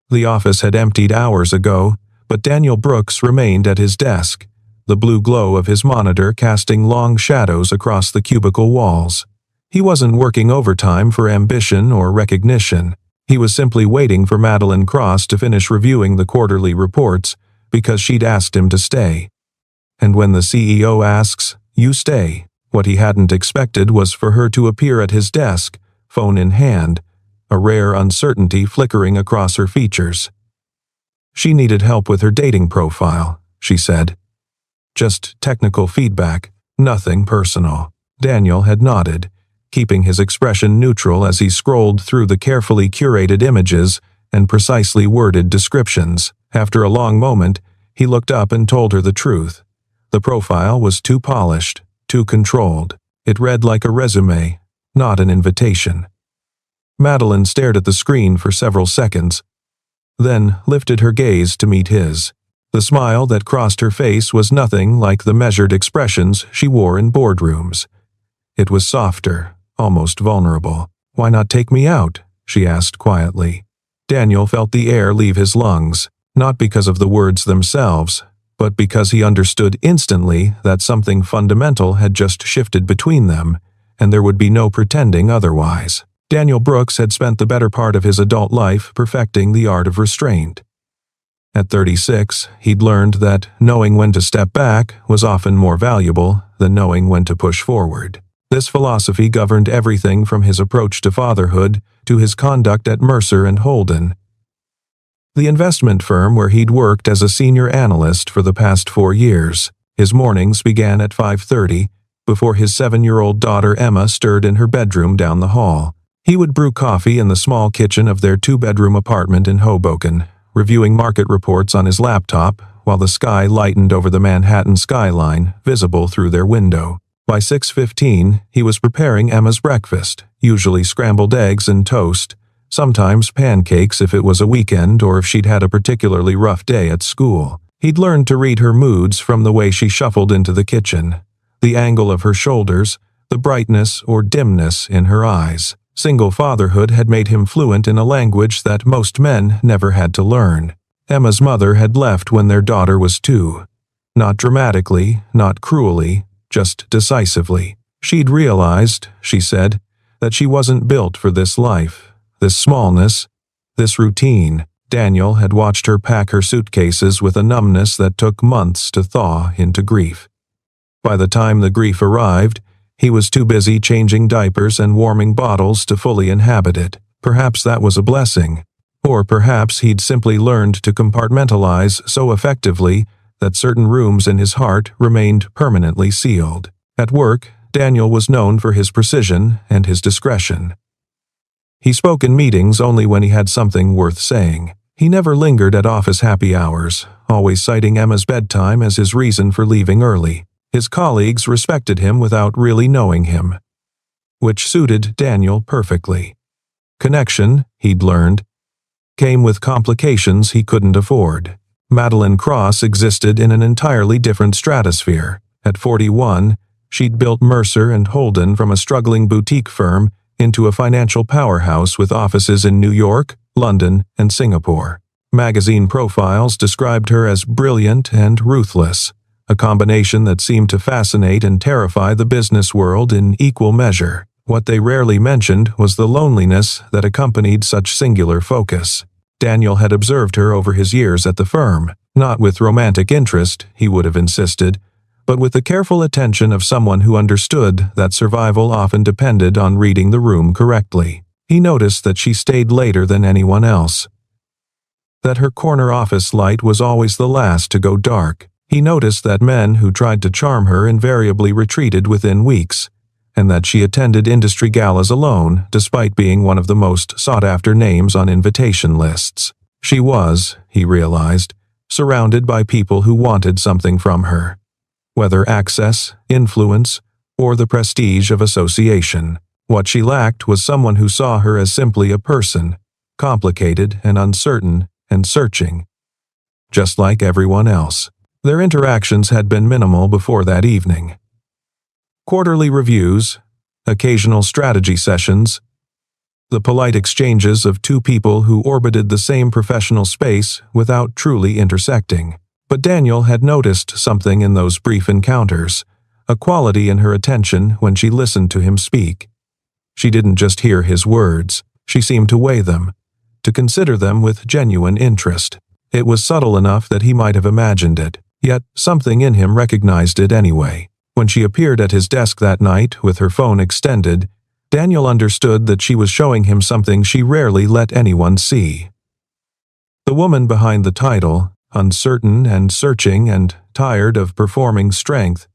The office had emptied hours ago, but Daniel Brooks remained at his desk, the blue glow of his monitor casting long shadows across the cubicle walls. He wasn't working overtime for ambition or recognition. He was simply waiting for Madeline Cross to finish reviewing the quarterly reports because she'd asked him to stay. And when the CEO asks, "You stay," what he hadn't expected was for her to appear at his desk, phone in hand, a rare uncertainty flickering across her features. She needed help with her dating profile, she said. Just technical feedback, nothing personal. Daniel had nodded, keeping his expression neutral as he scrolled through the carefully curated images and precisely worded descriptions. After a long moment, he looked up and told her the truth. The profile was too polished, too controlled. It read like a resume, not an invitation. Madeline stared at the screen for several seconds, then lifted her gaze to meet his. The smile that crossed her face was nothing like the measured expressions she wore in boardrooms. It was softer, almost vulnerable. "Why not take me out?" she asked quietly. Daniel felt the air leave his lungs, not because of the words themselves, but because he understood instantly that something fundamental had just shifted between them, and there would be no pretending otherwise. Daniel Brooks had spent the better part of his adult life perfecting the art of restraint. At 36, he'd learned that knowing when to step back was often more valuable than knowing when to push forward. This philosophy governed everything from his approach to fatherhood to his conduct at Mercer and Holden, the investment firm where he'd worked as a senior analyst for the past 4 years. His mornings began at 5:30, before his 7-year-old daughter Emma stirred in her bedroom down the hall. He would brew coffee in the small kitchen of their 2-bedroom apartment in Hoboken, reviewing market reports on his laptop while the sky lightened over the Manhattan skyline, visible through their window. By 6:15, he was preparing Emma's breakfast, usually scrambled eggs and toast, sometimes pancakes if it was a weekend or if she'd had a particularly rough day at school. He'd learned to read her moods from the way she shuffled into the kitchen, the angle of her shoulders, the brightness or dimness in her eyes. Single fatherhood had made him fluent in a language that most men never had to learn. Emma's mother had left when their daughter was 2. Not dramatically, not cruelly, just decisively. She'd realized, she said, that she wasn't built for this life, this smallness, this routine. Daniel had watched her pack her suitcases with a numbness that took months to thaw into grief. By the time the grief arrived, he was too busy changing diapers and warming bottles to fully inhabit it. Perhaps that was a blessing. Or perhaps he'd simply learned to compartmentalize so effectively that certain rooms in his heart remained permanently sealed. At work, Daniel was known for his precision and his discretion. He spoke in meetings only when he had something worth saying. He never lingered at office happy hours, always citing Emma's bedtime as his reason for leaving early. His colleagues respected him without really knowing him, which suited Daniel perfectly. Connection, he'd learned, came with complications he couldn't afford. Madeline Cross existed in an entirely different stratosphere. At 41, she'd built Mercer and Holden from a struggling boutique firm into a financial powerhouse with offices in New York, London, and Singapore. Magazine profiles described her as brilliant and ruthless, a combination that seemed to fascinate and terrify the business world in equal measure. What they rarely mentioned was the loneliness that accompanied such singular focus. Daniel had observed her over his years at the firm, not with romantic interest, he would have insisted, but with the careful attention of someone who understood that survival often depended on reading the room correctly. He noticed that she stayed later than anyone else, that her corner office light was always the last to go dark. He noticed that men who tried to charm her invariably retreated within weeks, and that she attended industry galas alone, despite being one of the most sought-after names on invitation lists. She was, he realized, surrounded by people who wanted something from her, whether access, influence, or the prestige of association. What she lacked was someone who saw her as simply a person, complicated and uncertain and searching, just like everyone else. Their interactions had been minimal before that evening. Quarterly reviews, occasional strategy sessions, The polite exchanges of two people who orbited the same professional space without truly intersecting. But Daniel had noticed something in those brief encounters, a quality in her attention when she listened to him speak. She didn't just hear his words, she seemed to weigh them, to consider them with genuine interest. It was subtle enough that he might have imagined it, yet something in him recognized it anyway. When she appeared at his desk that night with her phone extended, Daniel understood that she was showing him something she rarely let anyone see. The woman behind the title, uncertain and searching and tired of performing strength.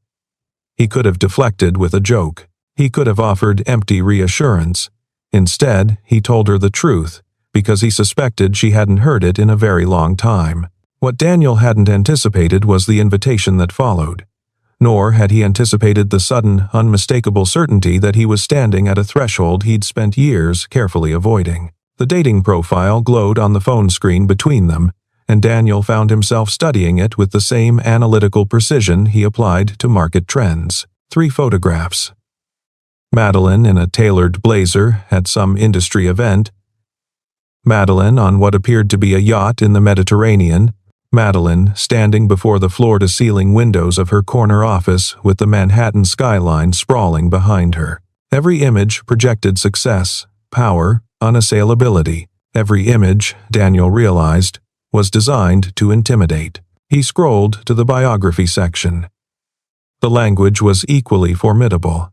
He could have deflected with a joke. He could have offered empty reassurance. Instead, he told her the truth, because he suspected she hadn't heard it in a very long time. What Daniel hadn't anticipated was the invitation that followed. Nor had he anticipated the sudden, unmistakable certainty that he was standing at a threshold he'd spent years carefully avoiding. The dating profile glowed on the phone screen between them, and Daniel found himself studying it with the same analytical precision he applied to market trends. 3 photographs. Madeline in a tailored blazer at some industry event. Madeline on what appeared to be a yacht in the Mediterranean. Madeline standing before the floor-to-ceiling windows of her corner office with the Manhattan skyline sprawling behind her. Every image projected success, power, unassailability. Every image, Daniel realized, was designed to intimidate. He scrolled to the biography section. The language was equally formidable.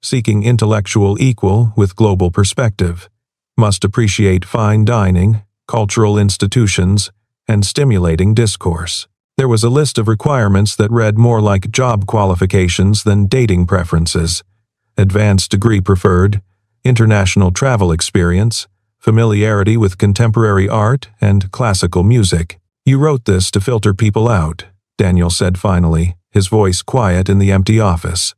Seeking intellectual equal with global perspective. Must appreciate fine dining, cultural institutions, and stimulating discourse. There was a list of requirements that read more like job qualifications than dating preferences. Advanced degree preferred, international travel experience, familiarity with contemporary art and classical music. You wrote this to filter people out, Daniel said finally, his voice quiet in the empty office.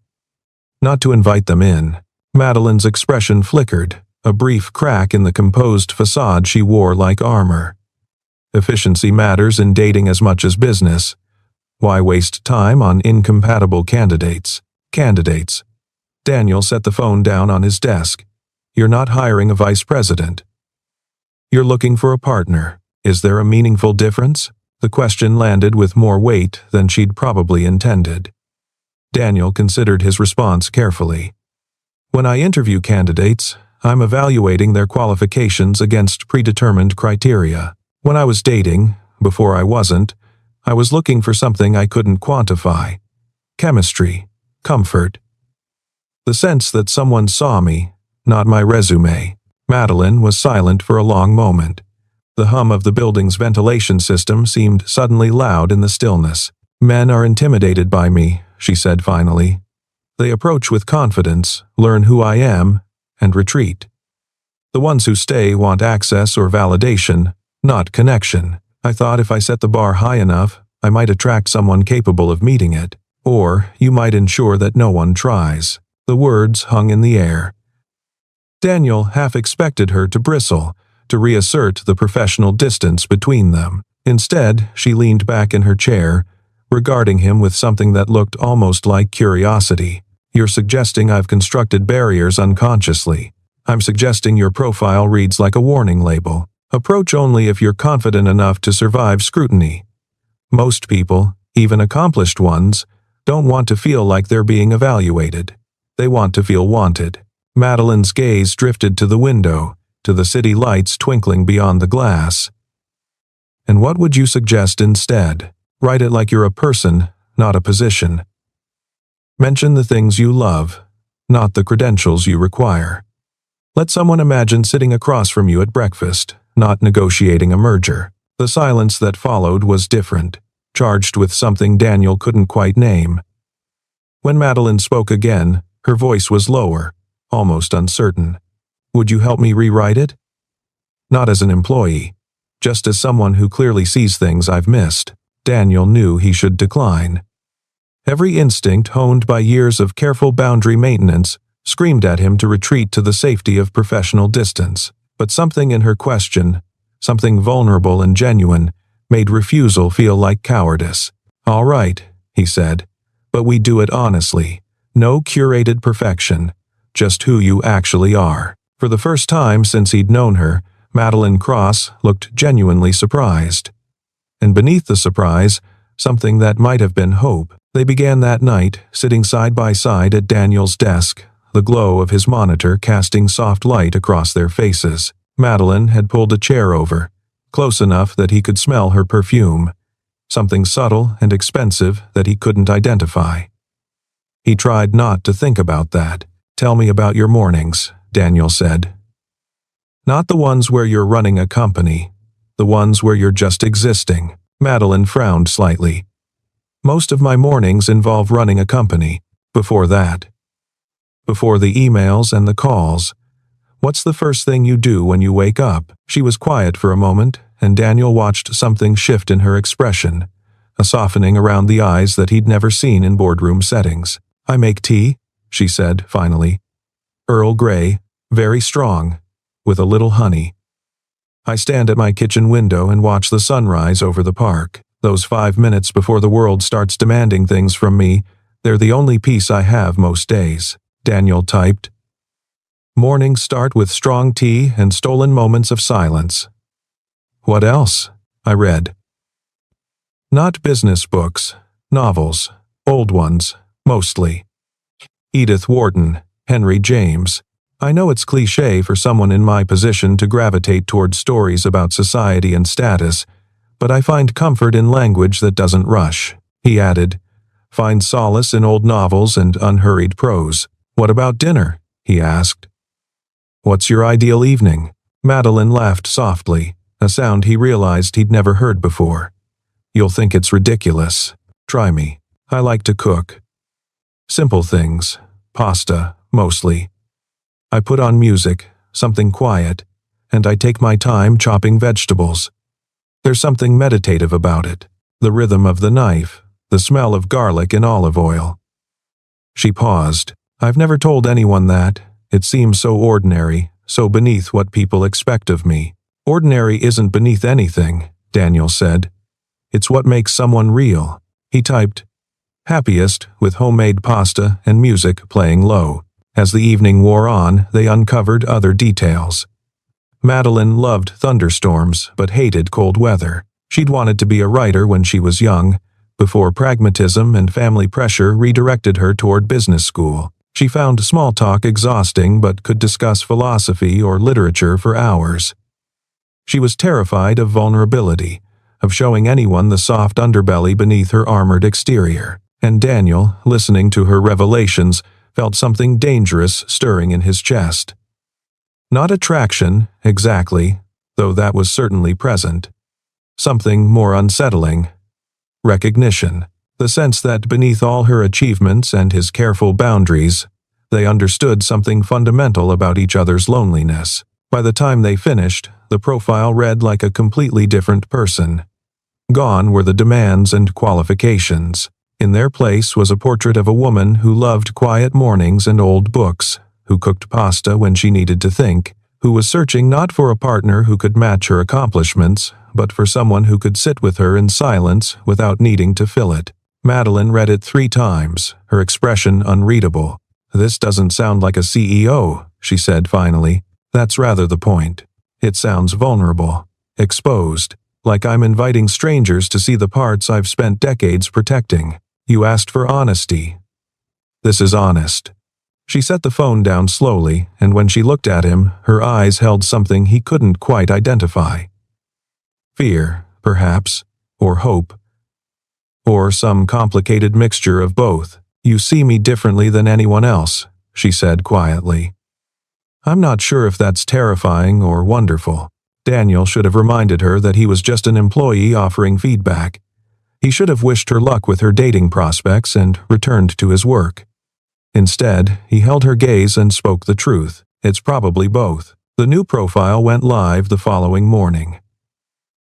Not to invite them in. Madeline's expression flickered, a brief crack in the composed facade she wore like armor. Efficiency matters in dating as much as business. Why waste time on incompatible candidates? Daniel set the phone down on his desk. You're not hiring a vice president. You're looking for a partner. Is there a meaningful difference? The question landed with more weight than she'd probably intended. Daniel considered his response carefully. When I interview candidates, I'm evaluating their qualifications against predetermined criteria. When I was dating, before I wasn't, I was looking for something I couldn't quantify. Chemistry, comfort. The sense that someone saw me, not my resume. Madeline was silent for a long moment. The hum of the building's ventilation system seemed suddenly loud in the stillness. Men are intimidated by me, she said finally. They approach with confidence, learn who I am, and retreat. The ones who stay want access or validation, not connection. I thought if I set the bar high enough, I might attract someone capable of meeting it. Or you might ensure that no one tries. The words hung in the air. Daniel half expected her to bristle, to reassert the professional distance between them. Instead, she leaned back in her chair, regarding him with something that looked almost like curiosity. You're suggesting I've constructed barriers unconsciously. I'm suggesting your profile reads like a warning label. Approach only if you're confident enough to survive scrutiny. Most people, even accomplished ones, don't want to feel like they're being evaluated. They want to feel wanted. Madeline's gaze drifted to the window, to the city lights twinkling beyond the glass. And what would you suggest instead? Write it like you're a person, not a position. Mention the things you love, not the credentials you require. Let someone imagine sitting across from you at breakfast, not negotiating a merger. The silence that followed was different, charged with something Daniel couldn't quite name. When Madeline spoke again, her voice was lower, almost uncertain. Would you help me rewrite it? Not as an employee, just as someone who clearly sees things I've missed. Daniel knew he should decline. Every instinct honed by years of careful boundary maintenance screamed at him to retreat to the safety of professional distance. But something in her question, something vulnerable and genuine, made refusal feel like cowardice. All right, he said, but we do it honestly. No curated perfection, just who you actually are. For the first time since he'd known her, Madeline Cross looked genuinely surprised. And beneath the surprise, something that might have been hope. They began that night, sitting side by side at Daniel's desk, the glow of his monitor casting soft light across their faces. Madeline had pulled a chair over, close enough that he could smell her perfume, something subtle and expensive that he couldn't identify. He tried not to think about that. "Tell me about your mornings," Daniel said. "Not the ones where you're running a company, the ones where you're just existing." Madeline frowned slightly. "Most of my mornings involve running a company. Before that. Before the emails and the calls. What's the first thing you do when you wake up?" She was quiet for a moment, and Daniel watched something shift in her expression, a softening around the eyes that he'd never seen in boardroom settings. "I make tea," she said finally. "Earl Grey, very strong, with a little honey. I stand at my kitchen window and watch the sunrise over the park. Those 5 minutes before the world starts demanding things from me, they're the only peace I have most days," Daniel typed. "Mornings start with strong tea and stolen moments of silence." "What else?" I read. "Not business books, novels, old ones, mostly. Edith Wharton, Henry James. I know it's cliché for someone in my position to gravitate toward stories about society and status, but I find comfort in language that doesn't rush," he added. "Find solace in old novels and unhurried prose." "What about dinner?" he asked. "What's your ideal evening?" Madeline laughed softly, a sound he realized he'd never heard before. "You'll think it's ridiculous. Try me. I like to cook. Simple things. Pasta, mostly. I put on music, something quiet, and I take my time chopping vegetables. There's something meditative about it. The rhythm of the knife, the smell of garlic and olive oil." She paused. "I've never told anyone that. It seems so ordinary, so beneath what people expect of me." "Ordinary isn't beneath anything," Daniel said. "It's what makes someone real." He typed, "Happiest with homemade pasta and music playing low." As the evening wore on, they uncovered other details. Madeline loved thunderstorms but hated cold weather. She'd wanted to be a writer when she was young, before pragmatism and family pressure redirected her toward business school. She found small talk exhausting but could discuss philosophy or literature for hours. She was terrified of vulnerability, of showing anyone the soft underbelly beneath her armored exterior. And Daniel, listening to her revelations, felt something dangerous stirring in his chest. Not attraction, exactly, though that was certainly present. Something more unsettling. Recognition. The sense that beneath all her achievements and his careful boundaries, they understood something fundamental about each other's loneliness. By the time they finished, the profile read like a completely different person. Gone were the demands and qualifications. In their place was a portrait of a woman who loved quiet mornings and old books, who cooked pasta when she needed to think, who was searching not for a partner who could match her accomplishments, but for someone who could sit with her in silence without needing to fill it. Madeline read it 3 times, her expression unreadable. "This doesn't sound like a CEO," she said finally. "That's rather the point. It sounds vulnerable, exposed, like I'm inviting strangers to see the parts I've spent decades protecting. You asked for honesty. This is honest." She set the phone down slowly, and when she looked at him, her eyes held something he couldn't quite identify. Fear, perhaps, or hope. Or some complicated mixture of both. "You see me differently than anyone else," she said quietly. "I'm not sure if that's terrifying or wonderful." Daniel should have reminded her that he was just an employee offering feedback. He should have wished her luck with her dating prospects and returned to his work. Instead, he held her gaze and spoke the truth. "It's probably both." The new profile went live the following morning.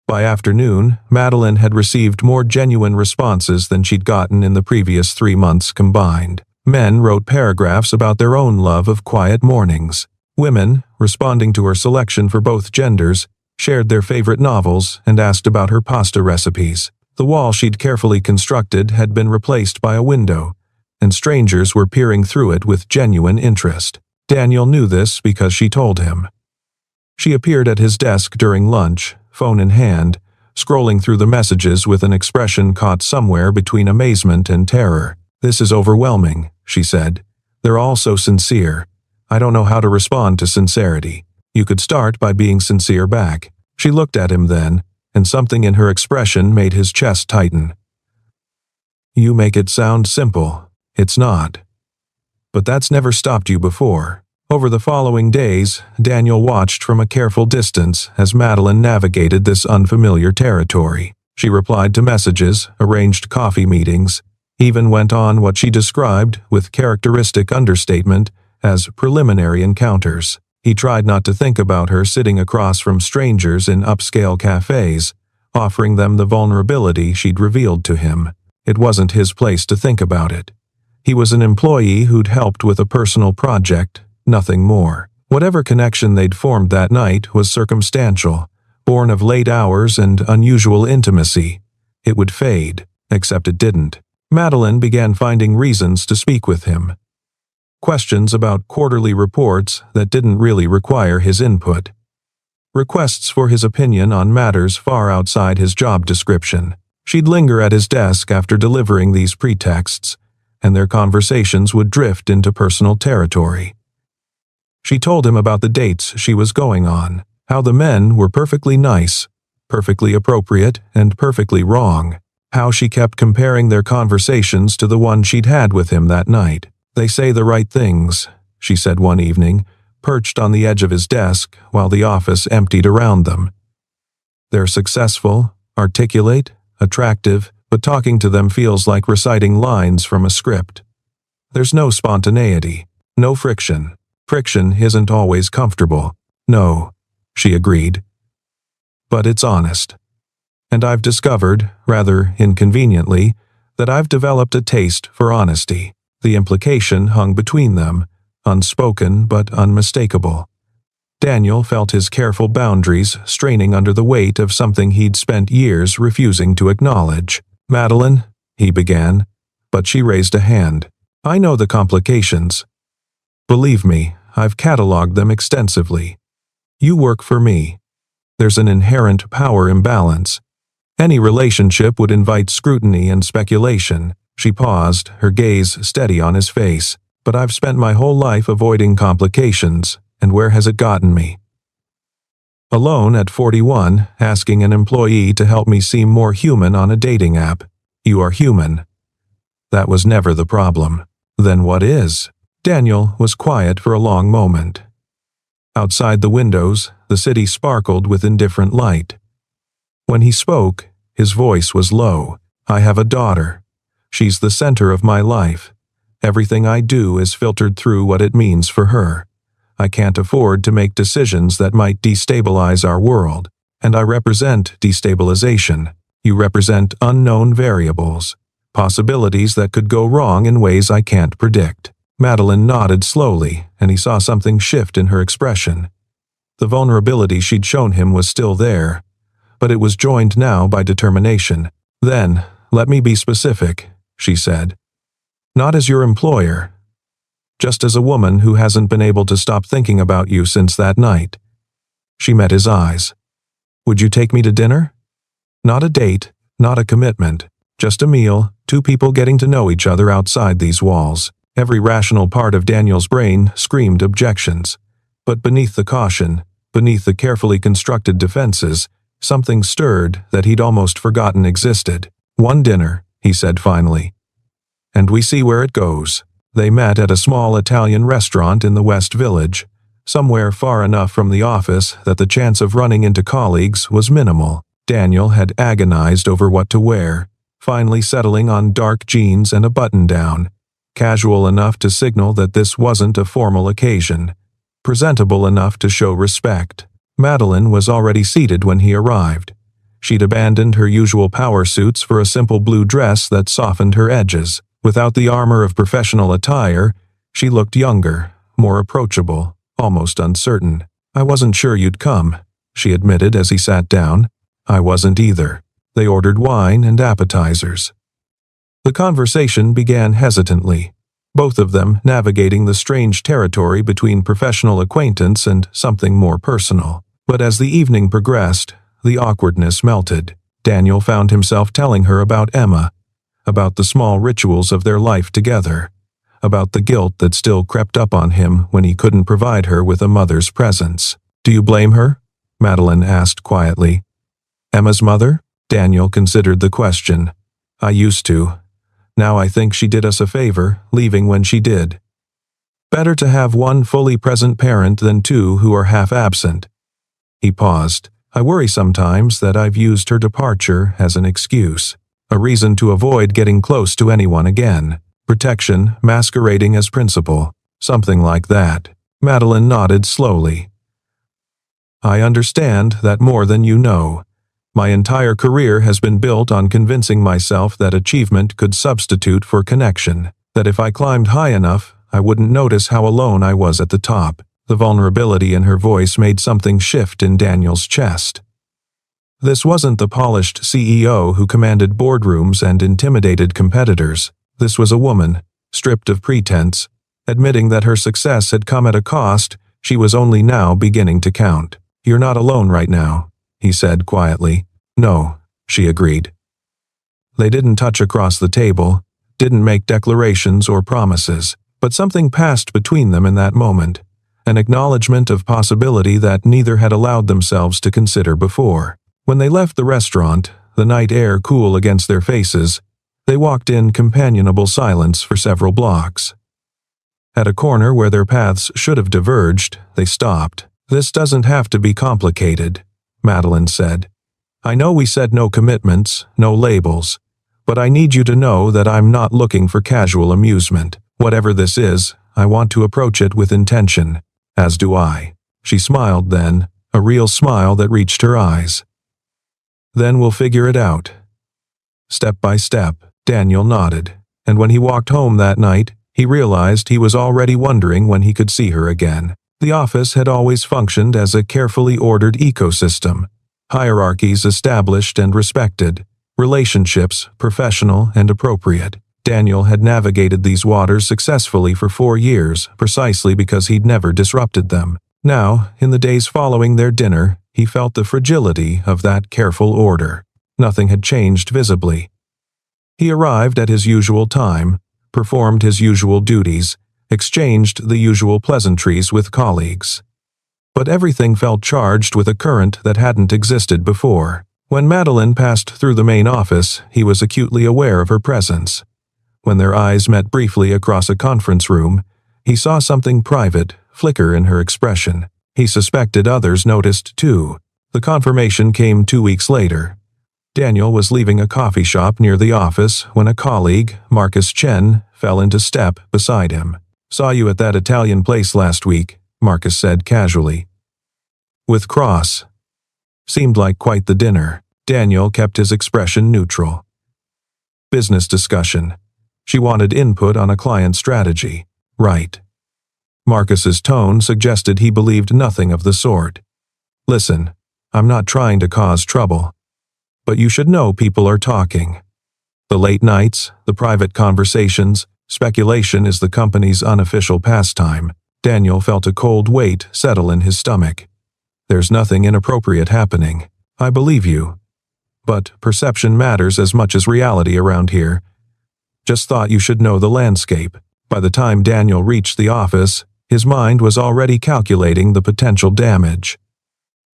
By afternoon, Madeline had received more genuine responses than she'd gotten in the previous 3 months combined. Men wrote paragraphs about their own love of quiet mornings. Women, responding to her selection for both genders, shared their favorite novels and asked about her pasta recipes. The wall she'd carefully constructed had been replaced by a window, and strangers were peering through it with genuine interest. Daniel knew this because she told him. She appeared at his desk during lunch, phone in hand, scrolling through the messages with an expression caught somewhere between amazement and terror. "This is overwhelming," she said. "They're all so sincere. I don't know how to respond to sincerity. You could start by being sincere back." She looked at him then, and something in her expression made his chest tighten. "You make it sound simple. It's not. But that's never stopped you before." Over the following days, Daniel watched from a careful distance as Madeline navigated this unfamiliar territory. She replied to messages, arranged coffee meetings, even went on what she described, with characteristic understatement, as preliminary encounters. He tried not to think about her sitting across from strangers in upscale cafes, offering them the vulnerability she'd revealed to him. It wasn't his place to think about it. He was an employee who'd helped with a personal project, nothing more. Whatever connection they'd formed that night was circumstantial, born of late hours and unusual intimacy. It would fade, except it didn't. Madeline began finding reasons to speak with him. Questions about quarterly reports that didn't really require his input. Requests for his opinion on matters far outside his job description. She'd linger at his desk after delivering these pretexts, and their conversations would drift into personal territory. She told him about the dates she was going on, how the men were perfectly nice, perfectly appropriate, and perfectly wrong, how she kept comparing their conversations to the one she'd had with him that night. "They say the right things," she said one evening, perched on the edge of his desk while the office emptied around them. "They're successful, articulate, attractive, but talking to them feels like reciting lines from a script. There's no spontaneity, no friction. Friction isn't always comfortable." "No," she agreed. "But it's honest. And I've discovered, rather inconveniently, that I've developed a taste for honesty." The implication hung between them, unspoken but unmistakable. Daniel felt his careful boundaries straining under the weight of something he'd spent years refusing to acknowledge. "Madeline," he began, but she raised a hand. "I know the complications. Believe me, I've cataloged them extensively. You work for me. There's an inherent power imbalance. Any relationship would invite scrutiny and speculation." She paused, her gaze steady on his face. "But I've spent my whole life avoiding complications, and where has it gotten me? Alone at 41, asking an employee to help me seem more human on a dating app. You are human. That was never the problem. Then what is?" Daniel was quiet for a long moment. Outside the windows, the city sparkled with indifferent light. When he spoke, his voice was low. "I have a daughter. She's the center of my life. Everything I do is filtered through what it means for her. I can't afford to make decisions that might destabilize our world, and I represent destabilization. You represent unknown variables, possibilities that could go wrong in ways I can't predict." Madeline nodded slowly, and he saw something shift in her expression. The vulnerability she'd shown him was still there, but it was joined now by determination. "Then, let me be specific," she said. "Not as your employer. Just as a woman who hasn't been able to stop thinking about you since that night." She met his eyes. "Would you take me to dinner? Not a date, not a commitment, just a meal, two people getting to know each other outside these walls." Every rational part of Daniel's brain screamed objections. But beneath the caution, beneath the carefully constructed defenses, something stirred that he'd almost forgotten existed. "One dinner," he said finally. "And we see where it goes." They met at a small Italian restaurant in the West Village, somewhere far enough from the office that the chance of running into colleagues was minimal. Daniel had agonized over what to wear, finally settling on dark jeans and a button-down, casual enough to signal that this wasn't a formal occasion, presentable enough to show respect. Madeline was already seated when he arrived. She'd abandoned her usual power suits for a simple blue dress that softened her edges. Without the armor of professional attire, she looked younger, more approachable, almost uncertain. "I wasn't sure you'd come," she admitted as he sat down. "I wasn't either." They ordered wine and appetizers. The conversation began hesitantly. both of them navigating the strange territory between professional acquaintance and something more personal. But as the evening progressed, the awkwardness melted. Daniel found himself telling her about Emma, about the small rituals of their life together, about the guilt that still crept up on him when he couldn't provide her with a mother's presence. "Do you blame her?" Madeline asked quietly. "Emma's mother?" Daniel considered the question. "I used to. Now I think she did us a favor, leaving when she did. Better to have one fully present parent than two who are half absent." He paused. "I worry sometimes that I've used her departure as an excuse, a reason to avoid getting close to anyone again. Protection masquerading as principle, something like that." Madeline nodded slowly. "I understand that more than you know. My entire career has been built on convincing myself that achievement could substitute for connection, that if I climbed high enough, I wouldn't notice how alone I was at the top." The vulnerability in her voice made something shift in Daniel's chest. This wasn't the polished CEO who commanded boardrooms and intimidated competitors. This was a woman, stripped of pretense, admitting that her success had come at a cost she was only now beginning to count. "You're not alone right now," he said quietly. "No," she agreed. They didn't touch across the table, didn't make declarations or promises, but something passed between them in that moment, an acknowledgement of possibility that neither had allowed themselves to consider before. When they left the restaurant, the night air cool against their faces, they walked in companionable silence for several blocks. At a corner where their paths should have diverged, they stopped. "This doesn't have to be complicated," Madeline said. "I know we said no commitments, no labels, but I need you to know that I'm not looking for casual amusement. Whatever this is, I want to approach it with intention, as do I." She smiled then, a real smile that reached her eyes. "Then we'll figure it out. Step by step." Daniel nodded, and when he walked home that night, he realized he was already wondering when he could see her again. The office had always functioned as a carefully ordered ecosystem, hierarchies established and respected, relationships professional and appropriate. Daniel had navigated these waters successfully for 4 years, precisely because he'd never disrupted them. Now, in the days following their dinner, he felt the fragility of that careful order. Nothing had changed visibly. He arrived at his usual time, performed his usual duties, exchanged the usual pleasantries with colleagues. But everything felt charged with a current that hadn't existed before. When Madeline passed through the main office, he was acutely aware of her presence. When their eyes met briefly across a conference room, he saw something private flicker in her expression. He suspected others noticed too. The confirmation came 2 weeks later. Daniel was leaving a coffee shop near the office when a colleague, Marcus Chen, fell into step beside him. "Saw you at that Italian place last week," Marcus said casually. "With Cross." Seemed like quite the dinner. Daniel kept his expression neutral. "Business discussion. She wanted input on a client strategy." "Right." Marcus's tone suggested he believed nothing of the sort. "Listen, I'm not trying to cause trouble. But you should know people are talking. The late nights, the private conversations, speculation is the company's unofficial pastime." Daniel felt a cold weight settle in his stomach. "There's nothing inappropriate happening. I believe you. But perception matters as much as reality around here. Just thought you should know the landscape." By the time Daniel reached the office, his mind was already calculating the potential damage.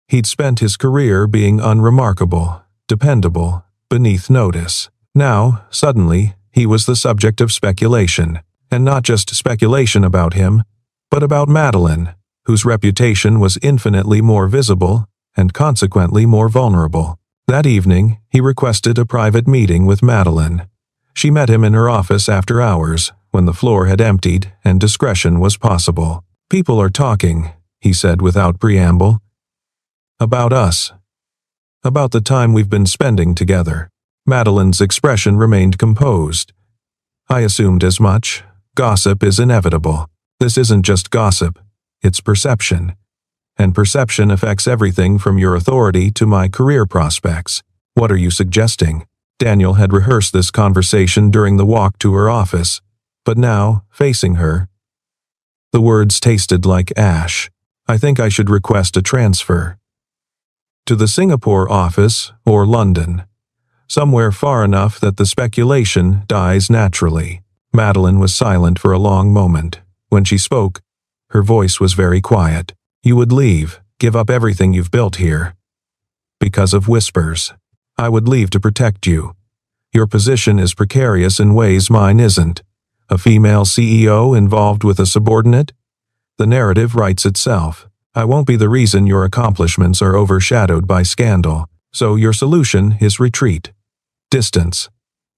He'd spent his career being unremarkable, dependable, beneath notice. Now, suddenly, he was the subject of speculation, and not just speculation about him, but about Madeline, whose reputation was infinitely more visible and consequently more vulnerable. That evening, he requested a private meeting with Madeline. She met him in her office after hours, when the floor had emptied and discretion was possible. "People are talking," he said without preamble. "About us. About the time we've been spending together." Madeline's expression remained composed. "I assumed as much. Gossip is inevitable. This isn't just gossip, it's perception. And perception affects everything from your authority to my career prospects. What are you suggesting?" Daniel had rehearsed this conversation during the walk to her office. But now, facing her, the words tasted like ash. I think I should request a transfer. To the Singapore office or London. Somewhere far enough that the speculation dies naturally. Madeline was silent for a long moment. When she spoke, her voice was very quiet. You would leave, give up everything you've built here. Because of whispers. I would leave to protect you. Your position is precarious in ways mine isn't. A female CEO involved with a subordinate? The narrative writes itself. I won't be the reason your accomplishments are overshadowed by scandal. So your solution is retreat. Distance.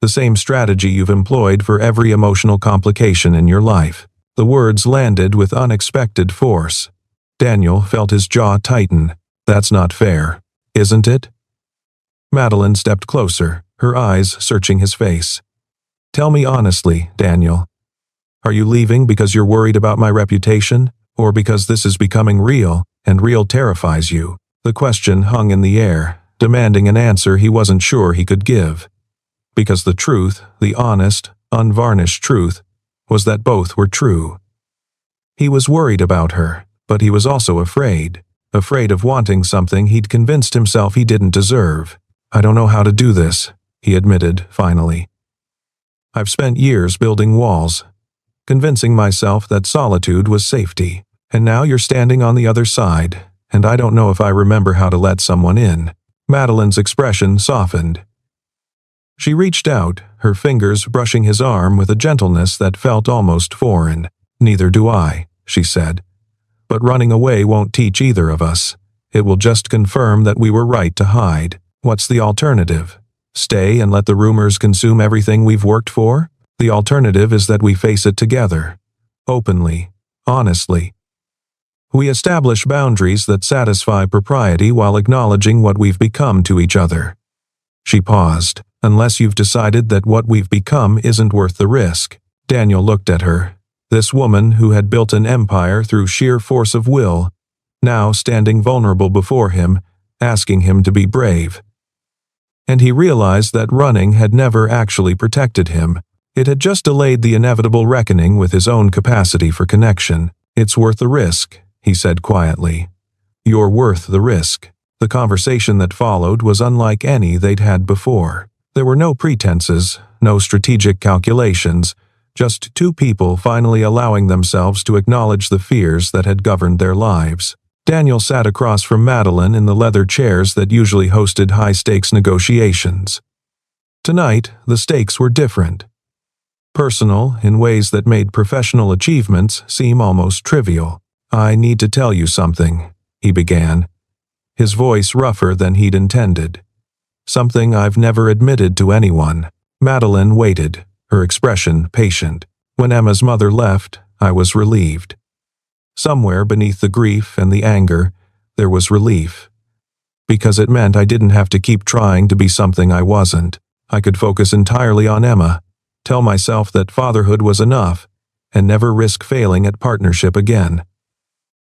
The same strategy you've employed for every emotional complication in your life. The words landed with unexpected force. Daniel felt his jaw tighten. That's not fair, isn't it? Madeline stepped closer, her eyes searching his face. Tell me honestly, Daniel. Are you leaving because you're worried about my reputation, or because this is becoming real, and real terrifies you? The question hung in the air, demanding an answer he wasn't sure he could give. Because the truth, the honest, unvarnished truth, was that both were true. He was worried about her, but he was also afraid of wanting something he'd convinced himself he didn't deserve. I don't know how to do this, he admitted, finally. I've spent years building walls, convincing myself that solitude was safety, and now you're standing on the other side, and I don't know if I remember how to let someone in. Madeline's expression softened. She reached out, her fingers brushing his arm with a gentleness that felt almost foreign. Neither do I, she said. But running away won't teach either of us. It will just confirm that we were right to hide. What's the alternative? Stay and let the rumors consume everything we've worked for? The alternative is that we face it together. Openly. Honestly. We establish boundaries that satisfy propriety while acknowledging what we've become to each other. She paused. Unless you've decided that what we've become isn't worth the risk. Daniel looked at her. This woman who had built an empire through sheer force of will, now standing vulnerable before him, asking him to be brave. And he realized that running had never actually protected him. It had just delayed the inevitable reckoning with his own capacity for connection. It's worth the risk, he said quietly. You're worth the risk. The conversation that followed was unlike any they'd had before. There were no pretenses, no strategic calculations, just two people finally allowing themselves to acknowledge the fears that had governed their lives. Daniel sat across from Madeline in the leather chairs that usually hosted high-stakes negotiations. Tonight, the stakes were different. Personal, in ways that made professional achievements seem almost trivial. I need to tell you something, he began, his voice rougher than he'd intended. Something I've never admitted to anyone. Madeline waited, her expression patient. When Emma's mother left, I was relieved. Somewhere beneath the grief and the anger, there was relief. Because it meant I didn't have to keep trying to be something I wasn't. I could focus entirely on Emma, tell myself that fatherhood was enough, and never risk failing at partnership again.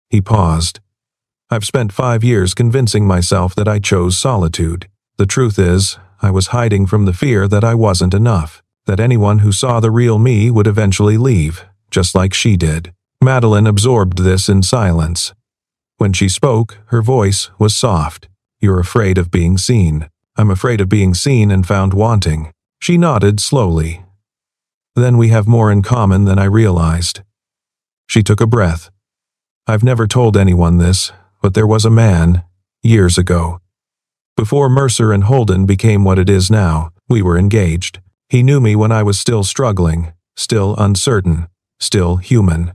He paused. I've spent 5 years convincing myself that I chose solitude. The truth is, I was hiding from the fear that I wasn't enough, that anyone who saw the real me would eventually leave, just like she did. Madeline absorbed this in silence. When she spoke, her voice was soft. You're afraid of being seen. I'm afraid of being seen and found wanting. She nodded slowly. Then we have more in common than I realized. She took a breath. I've never told anyone this, but there was a man, years ago. Before Mercer and Holden became what it is now, we were engaged. He knew me when I was still struggling, still uncertain, still human.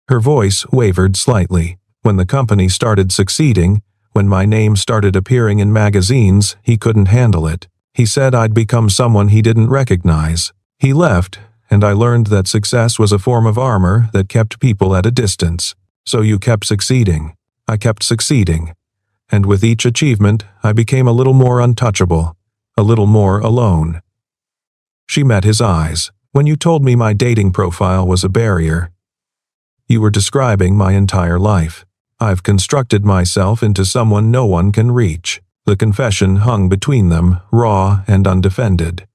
Her voice wavered slightly. When the company started succeeding, when my name started appearing in magazines, he couldn't handle it. He said I'd become someone he didn't recognize. He left, and I learned that success was a form of armor that kept people at a distance. So you kept succeeding. I kept succeeding. And with each achievement, I became a little more untouchable, a little more alone. She met his eyes. When you told me my dating profile was a barrier, you were describing my entire life. I've constructed myself into someone no one can reach. The confession hung between them, raw and undefended.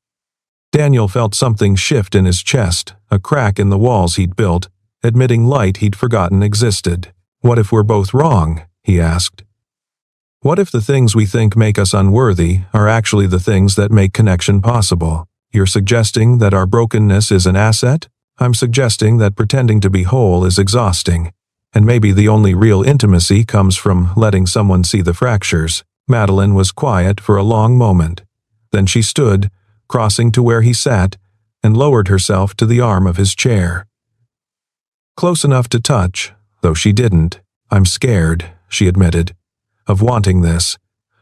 Daniel felt something shift in his chest, a crack in the walls he'd built, admitting light he'd forgotten existed. What if we're both wrong? He asked. What if the things we think make us unworthy are actually the things that make connection possible? You're suggesting that our brokenness is an asset? I'm suggesting that pretending to be whole is exhausting, and maybe the only real intimacy comes from letting someone see the fractures. Madeline was quiet for a long moment. Then she stood, crossing to where he sat, and lowered herself to the arm of his chair. Close enough to touch, though she didn't. I'm scared, she admitted, of wanting this,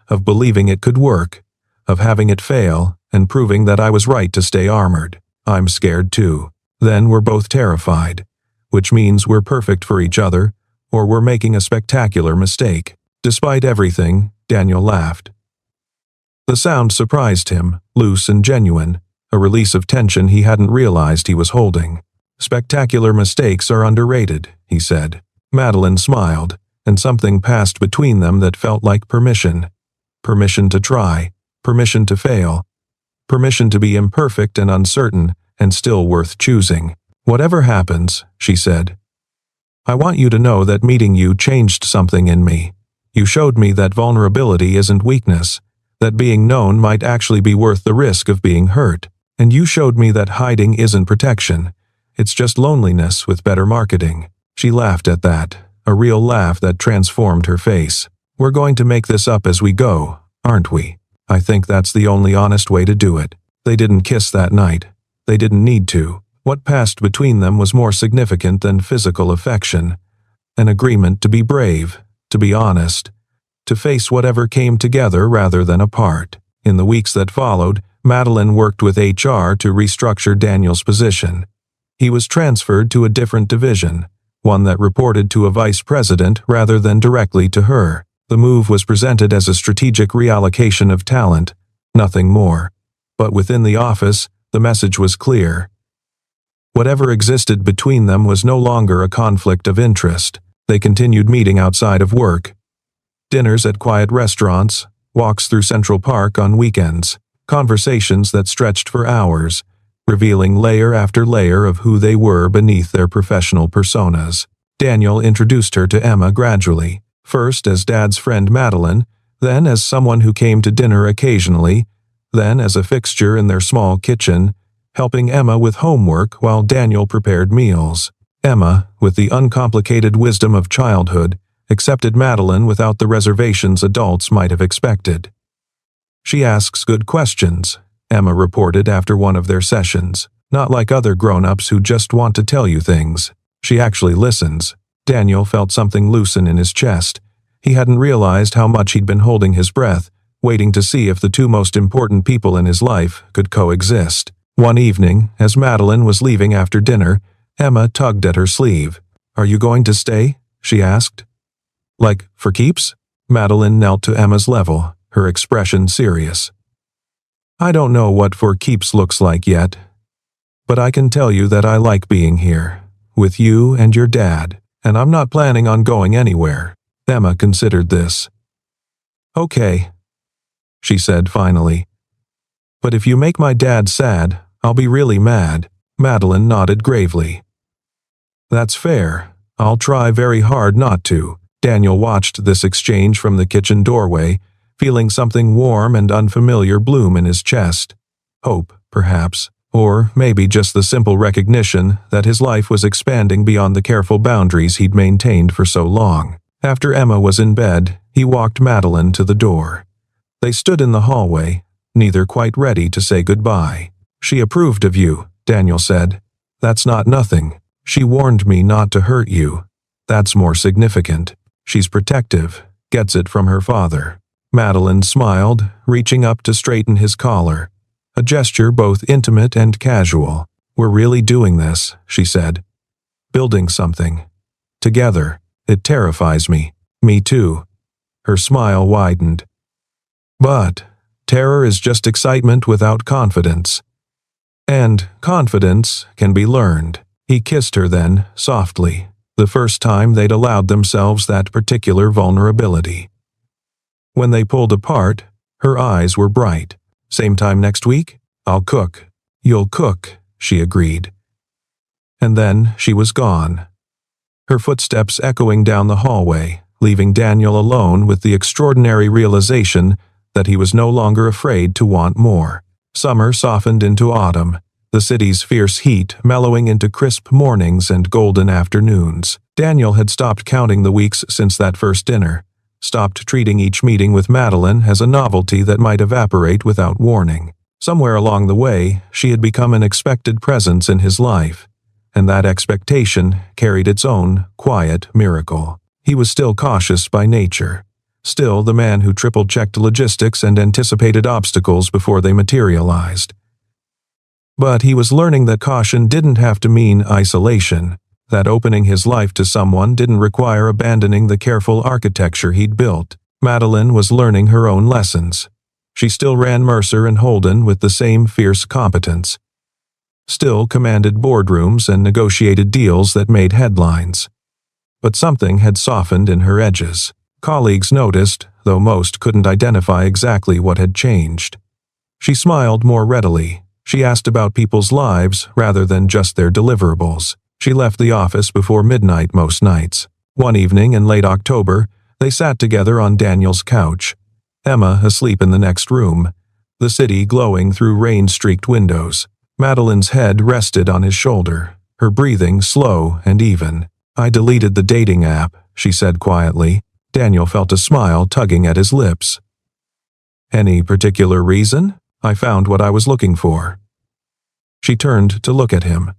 of believing it could work, of having it fail, and proving that I was right to stay armored. I'm scared too. Then we're both terrified, which means we're perfect for each other, or we're making a spectacular mistake. Despite everything, Daniel laughed. The sound surprised him, loose and genuine, a release of tension he hadn't realized he was holding. Spectacular mistakes are underrated, he said. Madeline smiled, and something passed between them that felt like permission. Permission to try, permission to fail, permission to be imperfect and uncertain, and still worth choosing. Whatever happens, she said, I want you to know that meeting you changed something in me. You showed me that vulnerability isn't weakness, that being known might actually be worth the risk of being hurt, and you showed me that hiding isn't protection. It's just loneliness with better marketing. She laughed at that, a real laugh that transformed her face. We're going to make this up as we go, aren't we? I think that's the only honest way to do it. They didn't kiss that night. They didn't need to. What passed between them was more significant than physical affection. An agreement to be brave, to be honest, to face whatever came together rather than apart. In the weeks that followed, Madeline worked with HR to restructure Daniel's position. He was transferred to a different division, one that reported to a vice president rather than directly to her. The move was presented as a strategic reallocation of talent, nothing more. But within the office, the message was clear. Whatever existed between them was no longer a conflict of interest. They continued meeting outside of work. Dinners at quiet restaurants, walks through Central Park on weekends, conversations that stretched for hours, revealing layer after layer of who they were beneath their professional personas. Daniel introduced her to Emma gradually, first as Dad's friend Madeline, then as someone who came to dinner occasionally, then as a fixture in their small kitchen, helping Emma with homework while Daniel prepared meals. Emma, with the uncomplicated wisdom of childhood, accepted Madeline without the reservations adults might have expected. She asks good questions, Emma reported after one of their sessions. Not like other grown-ups who just want to tell you things. She actually listens. Daniel felt something loosen in his chest. He hadn't realized how much he'd been holding his breath, waiting to see if the two most important people in his life could coexist. One evening, as Madeline was leaving after dinner, Emma tugged at her sleeve. Are you going to stay? She asked. Like, for keeps? Madeline knelt to Emma's level, her expression serious. I don't know what for keeps looks like yet, but I can tell you that I like being here, with you and your dad, and I'm not planning on going anywhere. Emma considered this. Okay, she said finally. But if you make my dad sad, I'll be really mad. Madeline nodded gravely. That's fair. I'll try very hard not to. Daniel watched this exchange from the kitchen doorway, feeling something warm and unfamiliar bloom in his chest. Hope, perhaps, or maybe just the simple recognition that his life was expanding beyond the careful boundaries he'd maintained for so long. After Emma was in bed, he walked Madeline to the door. They stood in the hallway, neither quite ready to say goodbye. She approved of you, Daniel said. That's not nothing. She warned me not to hurt you. That's more significant. She's protective, gets it from her father. Madeline smiled, reaching up to straighten his collar, a gesture both intimate and casual. We're really doing this, she said. Building something. Together. It terrifies me. Me too. Her smile widened. But terror is just excitement without confidence. And confidence can be learned. He kissed her then, softly, the first time they'd allowed themselves that particular vulnerability. When they pulled apart, her eyes were bright. Same time next week? I'll cook. You'll cook, she agreed. And then she was gone. Her footsteps echoing down the hallway, leaving Daniel alone with the extraordinary realization that he was no longer afraid to want more. Summer softened into autumn, the city's fierce heat mellowing into crisp mornings and golden afternoons. Daniel had stopped counting the weeks since that first dinner, stopped treating each meeting with Madeline as a novelty that might evaporate without warning. Somewhere along the way, she had become an expected presence in his life, and that expectation carried its own quiet miracle. He was still cautious by nature, still the man who triple-checked logistics and anticipated obstacles before they materialized. But he was learning that caution didn't have to mean isolation, that opening his life to someone didn't require abandoning the careful architecture he'd built. Madeline was learning her own lessons. She still ran Mercer and Holden with the same fierce competence, still commanded boardrooms and negotiated deals that made headlines. But something had softened in her edges. Colleagues noticed, though most couldn't identify exactly what had changed. She smiled more readily. She asked about people's lives rather than just their deliverables. She left the office before midnight most nights. One evening in late October, they sat together on Daniel's couch, Emma asleep in the next room, the city glowing through rain-streaked windows. Madeline's head rested on his shoulder, her breathing slow and even. I deleted the dating app, she said quietly. Daniel felt a smile tugging at his lips. Any particular reason? I found what I was looking for. She turned to look at him.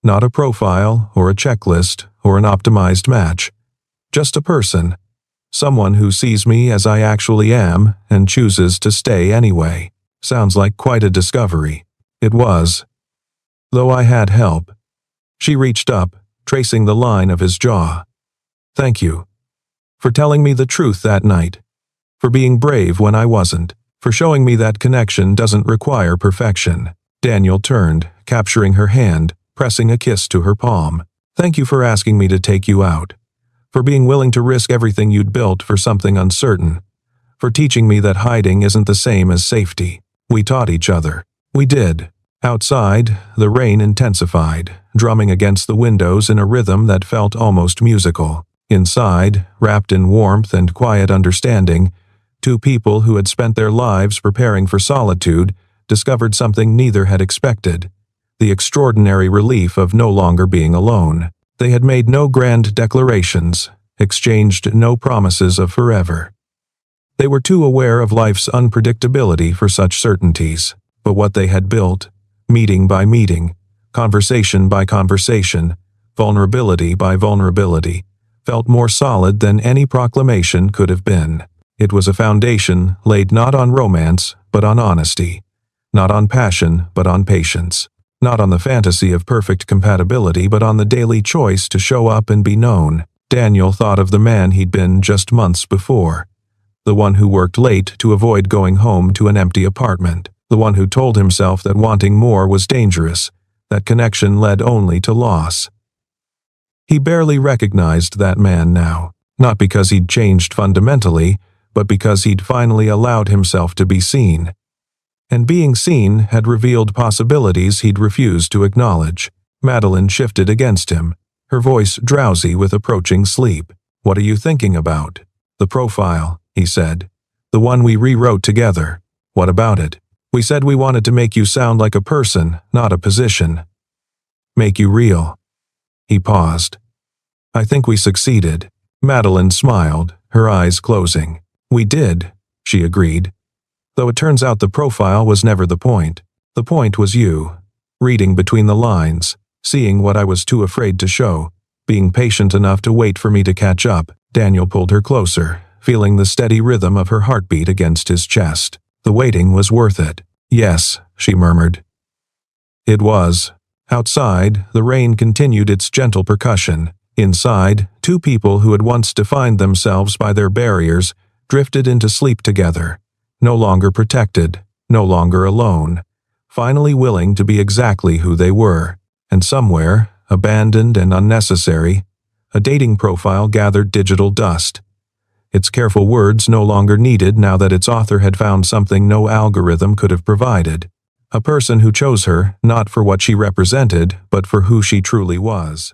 Not a profile or a checklist or an optimized match. Just a person. Someone who sees me as I actually am and chooses to stay anyway. Sounds like quite a discovery. It was. Though I had help. She reached up, tracing the line of his jaw. Thank you. For telling me the truth that night. For being brave when I wasn't. For showing me that connection doesn't require perfection. Daniel turned, capturing her hand, pressing a kiss to her palm. Thank you for asking me to take you out. For being willing to risk everything you'd built for something uncertain. For teaching me that hiding isn't the same as safety. We taught each other. We did. Outside, the rain intensified, drumming against the windows in a rhythm that felt almost musical. Inside, wrapped in warmth and quiet understanding, two people who had spent their lives preparing for solitude discovered something neither had expected. The extraordinary relief of no longer being alone. They had made no grand declarations, exchanged no promises of forever. They were too aware of life's unpredictability for such certainties, but what they had built, meeting by meeting, conversation by conversation, vulnerability by vulnerability, felt more solid than any proclamation could have been. It was a foundation laid not on romance, but on honesty, not on passion, but on patience, not on the fantasy of perfect compatibility, but on the daily choice to show up and be known. Daniel thought of the man he'd been just months before, the one who worked late to avoid going home to an empty apartment, the one who told himself that wanting more was dangerous, that connection led only to loss. He barely recognized that man now, not because he'd changed fundamentally, but because he'd finally allowed himself to be seen. And being seen had revealed possibilities he'd refused to acknowledge. Madeline shifted against him, her voice drowsy with approaching sleep. What are you thinking about? The profile, he said. The one we rewrote together. What about it? We said we wanted to make you sound like a person, not a position. Make you real. He paused. I think we succeeded. Madeline smiled, her eyes closing. We did, she agreed. Though it turns out the profile was never the point. The point was you, reading between the lines, seeing what I was too afraid to show, being patient enough to wait for me to catch up. Daniel pulled her closer, feeling the steady rhythm of her heartbeat against his chest. The waiting was worth it. Yes, she murmured. It was. Outside, the rain continued its gentle percussion. Inside, two people who had once defined themselves by their barriers drifted into sleep together, no longer protected, no longer alone, finally willing to be exactly who they were. And somewhere, abandoned and unnecessary, a dating profile gathered digital dust. Its careful words no longer needed now that its author had found something no algorithm could have provided. A person who chose her, not for what she represented, but for who she truly was.